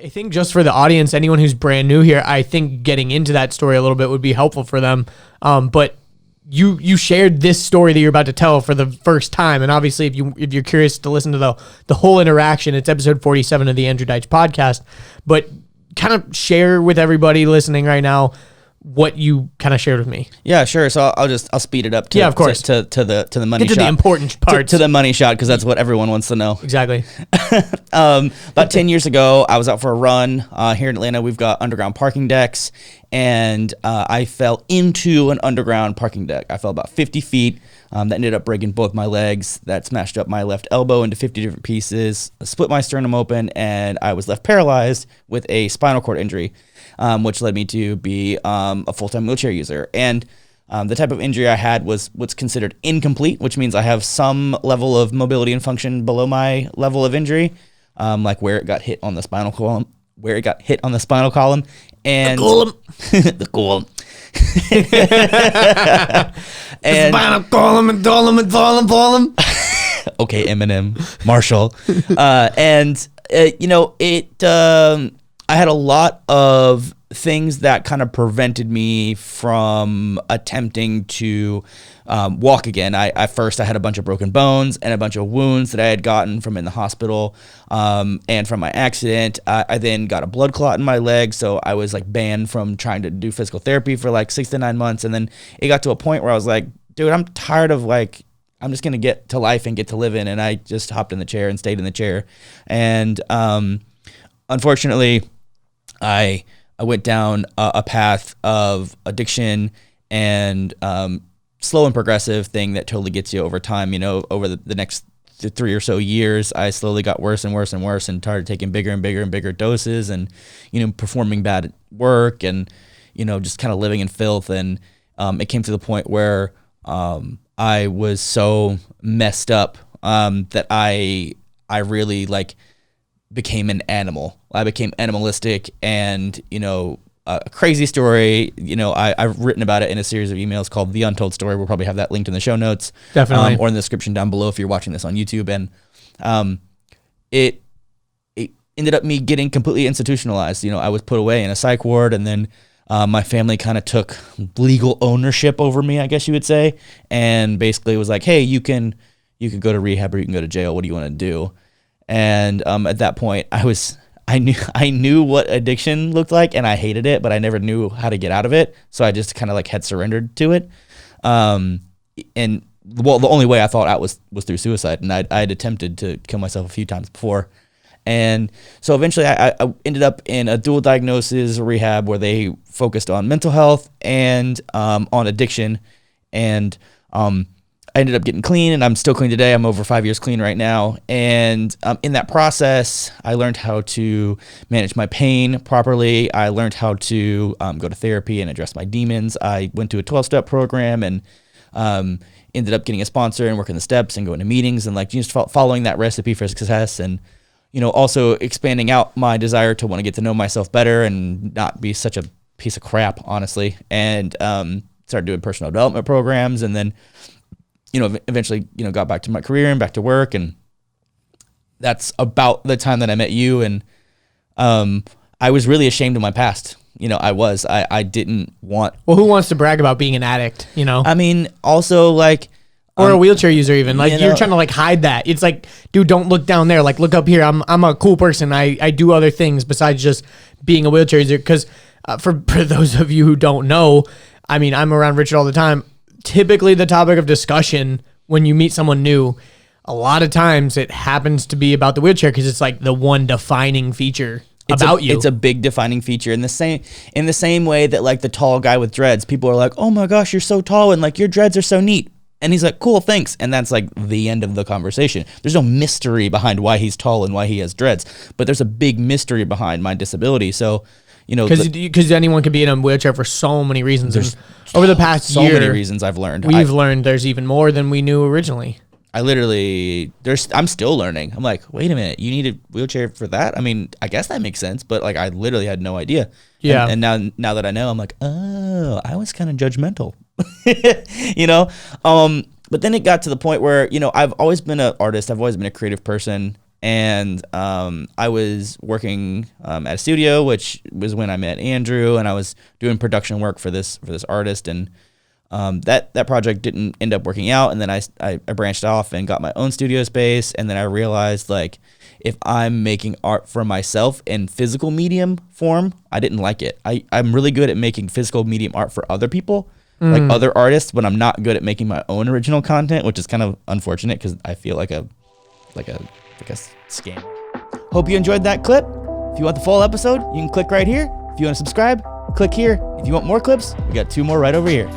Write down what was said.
I think just for the audience, anyone who's brand new here, I think getting into that story a little bit would be helpful for them. But you shared this story that you're about to tell for the first time, and obviously, if you're curious to listen to the whole interaction, it's episode 47 of the Andrew Deitch podcast. But kind of share with everybody listening right now what you kind of shared with me. Yeah, sure. So I'll speed it up to, of course. to the money Get to shot. the important part. To the money shot, because that's what everyone wants to know. Exactly. About 10 years ago, I was out for a run. Here in Atlanta, we've got underground parking decks, and I fell into an underground parking deck. I fell about 50 feet. That ended up breaking both my legs. That smashed up my left elbow into 50 different pieces, split my sternum open, and I was left paralyzed with a spinal cord injury, which led me to be a full-time wheelchair user. And the type of injury I had was what's considered incomplete, which means I have some level of mobility and function below my level of injury, like where it got hit on the spinal column, and the column. And Spinal column and column and column. Okay, Eminem, Marshall, and I had a lot of things that kind of prevented me from attempting to walk again. I first had a bunch of broken bones and a bunch of wounds that I had gotten from in the hospital and from my accident. I then got a blood clot in my leg, so I was like banned from trying to do physical therapy for like 6 to 9 months. And then it got to a point where I was like, dude, I'm tired of I'm just going to get to life and get to living. And I just hopped in the chair and stayed in the chair. And unfortunately, I went down a path of addiction and slow and progressive thing that totally gets you over time. Over the next 3 or so years, I slowly got worse and worse and worse and started taking bigger and bigger and bigger doses and, performing bad at work and, just kind of living in filth. And it came to the point where I was so messed up that I really became an animal. I became animalistic, and a crazy story. I've written about it in a series of emails called The Untold Story. We'll probably have that linked in the show notes, definitely, or in the description down below if you're watching this on YouTube. And it ended up me getting completely institutionalized. I was put away in a psych ward, and then my family kind of took legal ownership over me, I guess you would say, and basically was like, hey, you can go to rehab or you can go to jail. What do you want to do? And at that point, I knew what addiction looked like, and I hated it, but I never knew how to get out of it. So I just kind of had surrendered to it. And the only way I thought out was through suicide, and I had attempted to kill myself a few times before. And so eventually I ended up in a dual diagnosis rehab where they focused on mental health and on addiction. And I ended up getting clean, and I'm still clean today. I'm over 5 years clean right now. And in that process, I learned how to manage my pain properly. I learned how to go to therapy and address my demons. I went to a 12-step program and ended up getting a sponsor and working the steps and going to meetings and just following that recipe for success. And also expanding out my desire to want to get to know myself better and not be such a piece of crap, honestly. And started doing personal development programs, and then eventually, got back to my career and back to work. And that's about the time that I met you. And I was really ashamed of my past. I didn't want. Well, who wants to brag about being an addict, I mean, also or a wheelchair user even. You're trying to hide that. It's dude, don't look down there. Look up here. I'm a cool person. I do other things besides just being a wheelchair user. Because for those of you who don't know, I mean, I'm around Richard all the time. Typically the topic of discussion when you meet someone new, a lot of times it happens to be about the wheelchair because it's the one defining feature about you. It's a big defining feature in the same way that the tall guy with dreads, people are like, oh my gosh, you're so tall and your dreads are so neat. And he's like, cool, thanks. And that's the end of the conversation. There's no mystery behind why he's tall and why he has dreads, but there's a big mystery behind my disability. So, because anyone can be in a wheelchair for so many reasons. There's over the past so year, many reasons I've learned. We've learned there's even more than we knew originally. I'm still learning. I'm like, wait a minute, you need a wheelchair for that? I mean, I guess that makes sense, but I literally had no idea. Yeah. And now that I know, I'm like, oh, I was kind of judgmental. But then it got to the point where, I've always been an artist. I've always been a creative person. And I was working at a studio, which was when I met Andrew, and I was doing production work for this artist, and that project didn't end up working out. And then I branched off and got my own studio space, and then I realized, like, if I'm making art for myself in physical medium form, I didn't like it. I'm really good at making physical medium art for other people, like other artists, but I'm not good at making my own original content, which is kind of unfortunate because I feel like a scam. Hope you enjoyed that clip. If you want the full episode, you can click right here. If you want to subscribe, click here. If you want more clips, we got 2 more right over here.